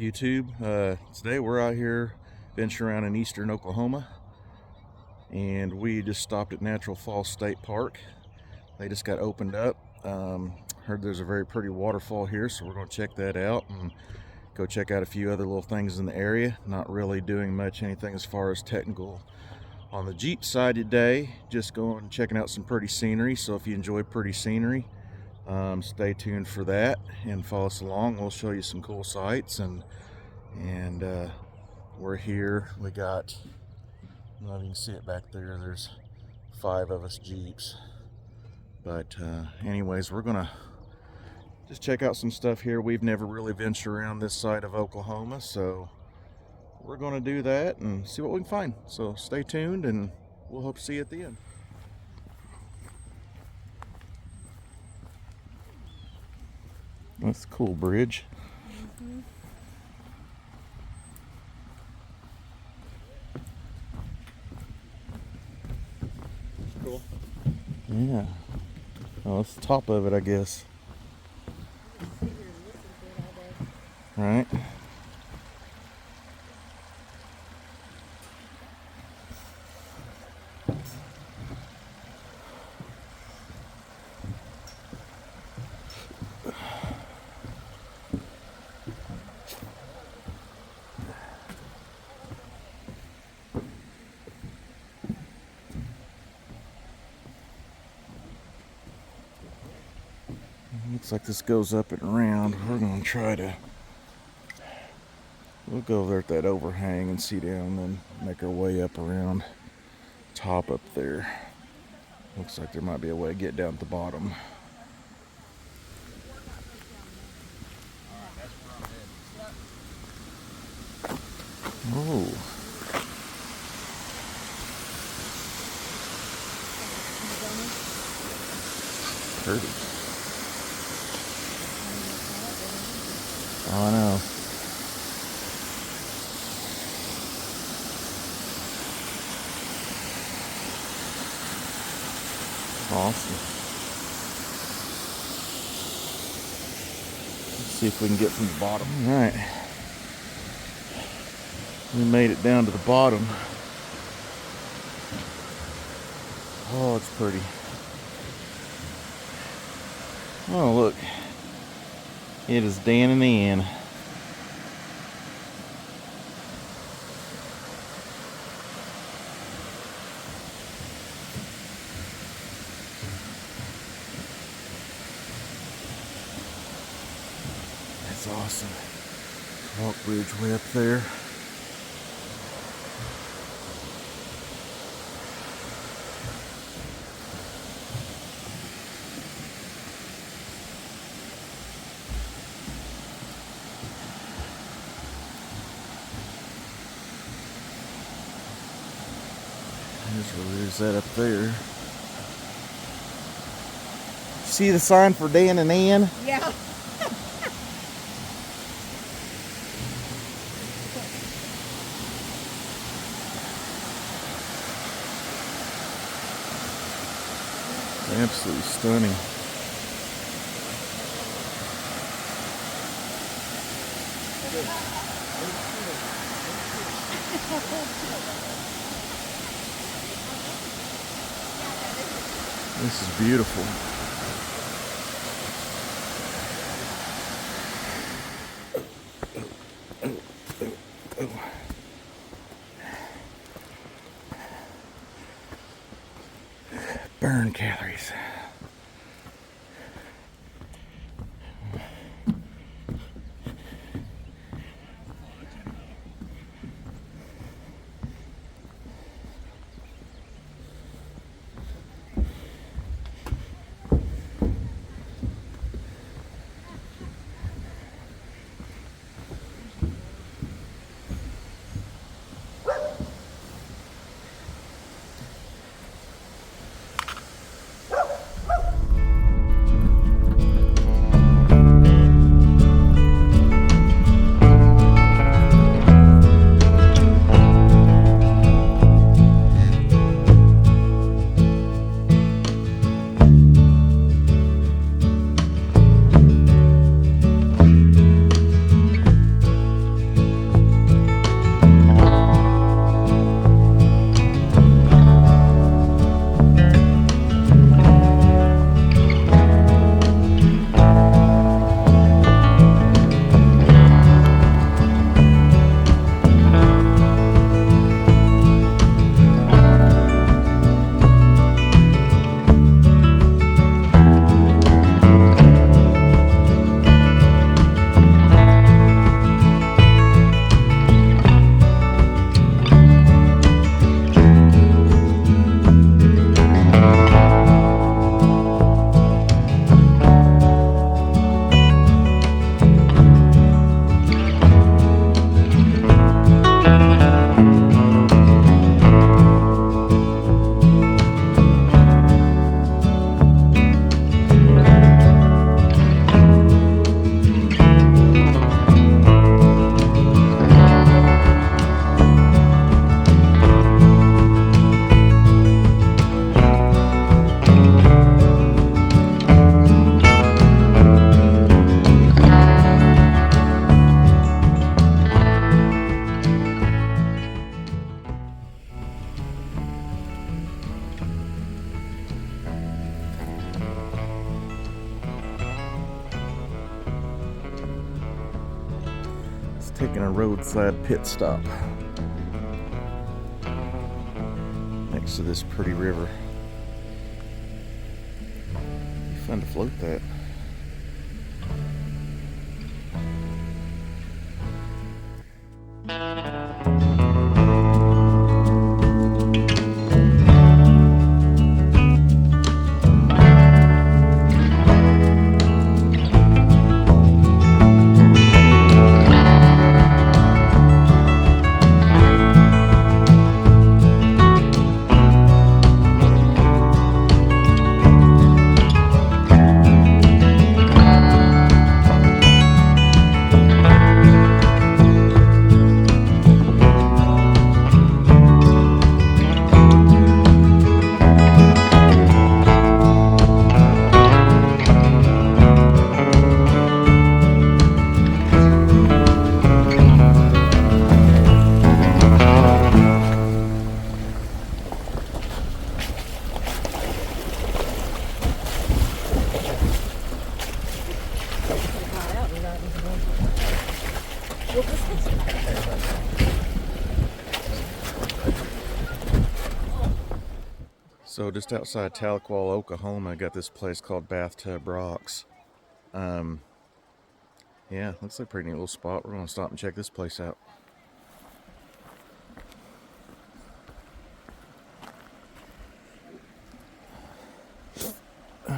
YouTube? Today we're out here venturing around in eastern Oklahoma, and we just stopped at Natural Falls State Park. They just got opened up. Heard there's a very pretty waterfall here, so we're going to check that out and go check out a few other little things in the area. Not really doing much anything as far as technical on the Jeep side today, just going and checking out some pretty scenery. So if you enjoy pretty scenery, stay tuned for that and follow us along. We'll show you some cool sights, and we're here. We got, I don't know if you can see it back there, there's 5 of us Jeeps, but anyways, we're gonna just check out some stuff here. We've never really ventured around this side of Oklahoma, so we're gonna do that and see what we can find. So stay tuned, and we'll hope to see you at the end. That's a cool bridge. Cool. Yeah. Oh, that's the top of it, I guess. Right. Looks like this goes up and around. We're gonna try to, we'll go over there at that overhang and see down, and then make our way up around top up there. Looks like there might be a way to get down at the bottom. Oh. Pretty. Oh, I know. Awesome. Let's see if we can get from the bottom. All right. We made it down to the bottom. Oh, it's pretty. Oh, look. It is Dan and Ann. That's awesome. Walk bridge way up there. There's that up there. See the sign for Dan and Ann? Yeah. Absolutely stunning. This is beautiful. Burn calories. taking a roadside pit stop next to this pretty river. Be fun to float that. So just outside Tahlequah, Oklahoma, I got this place called Bathtub Rocks. Yeah, looks like a pretty neat little spot. We're gonna stop and check this place out. It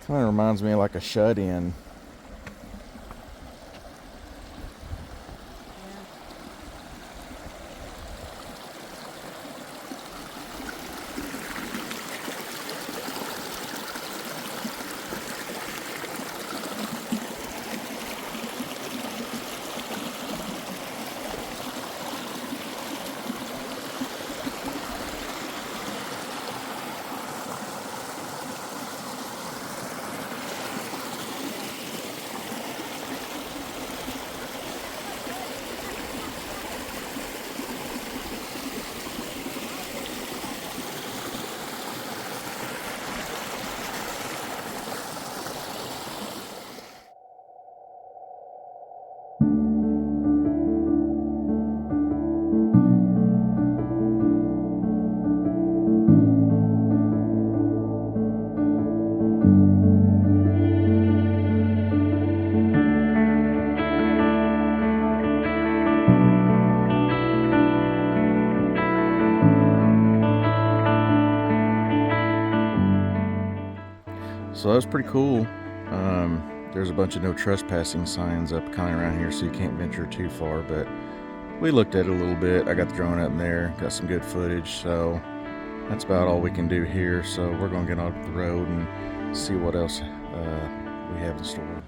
kind of reminds me of like a shut-in. So that was pretty cool. There's a bunch of no trespassing signs up kind of around here, so you can't venture too far, but we looked at it a little bit. I got the drone up in there, got some good footage, so that's about all we can do here. So we're going to get off the road and see what else we have in store.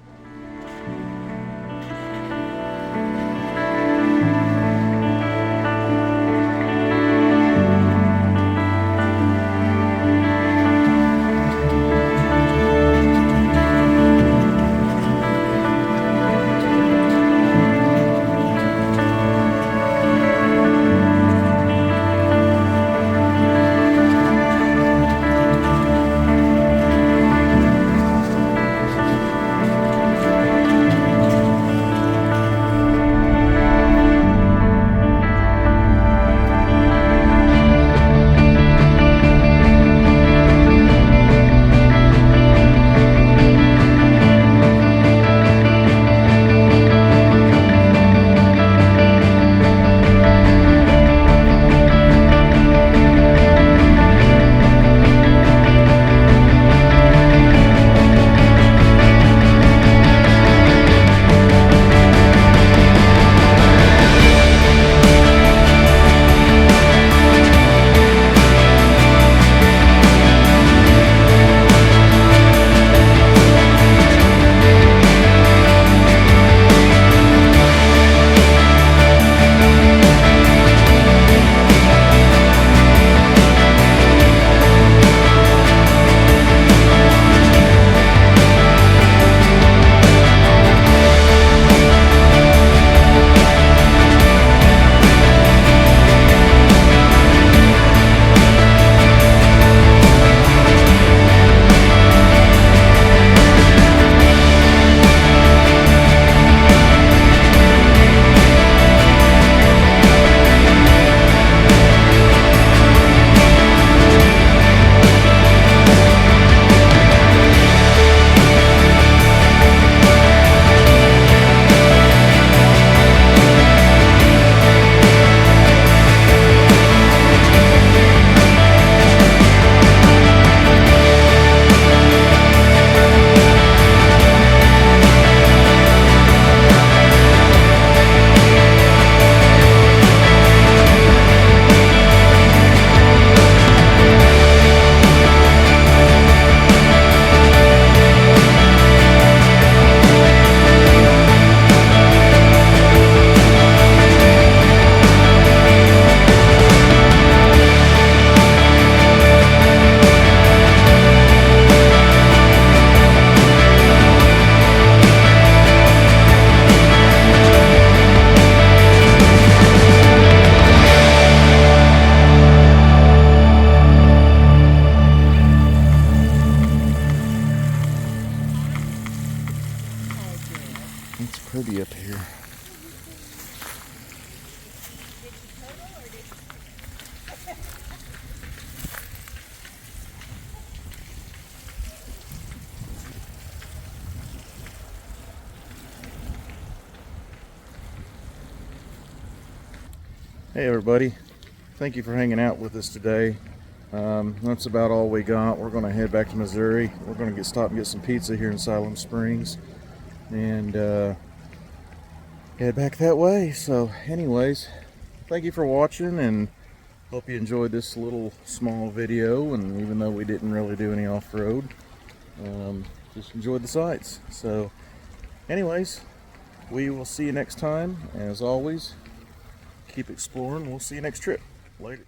It's pretty up here. Hey everybody, thank you for hanging out with us today. That's about all we got. We're going to head back to Missouri. We're going to stop and get some pizza here in Siloam Springs and head back that way. So anyways, thank you for watching and hope you enjoyed this little small video. And even though we didn't really do any off-road, just enjoyed the sights. So anyways, we will see you next time. As always, keep exploring. We'll see you next trip. Later.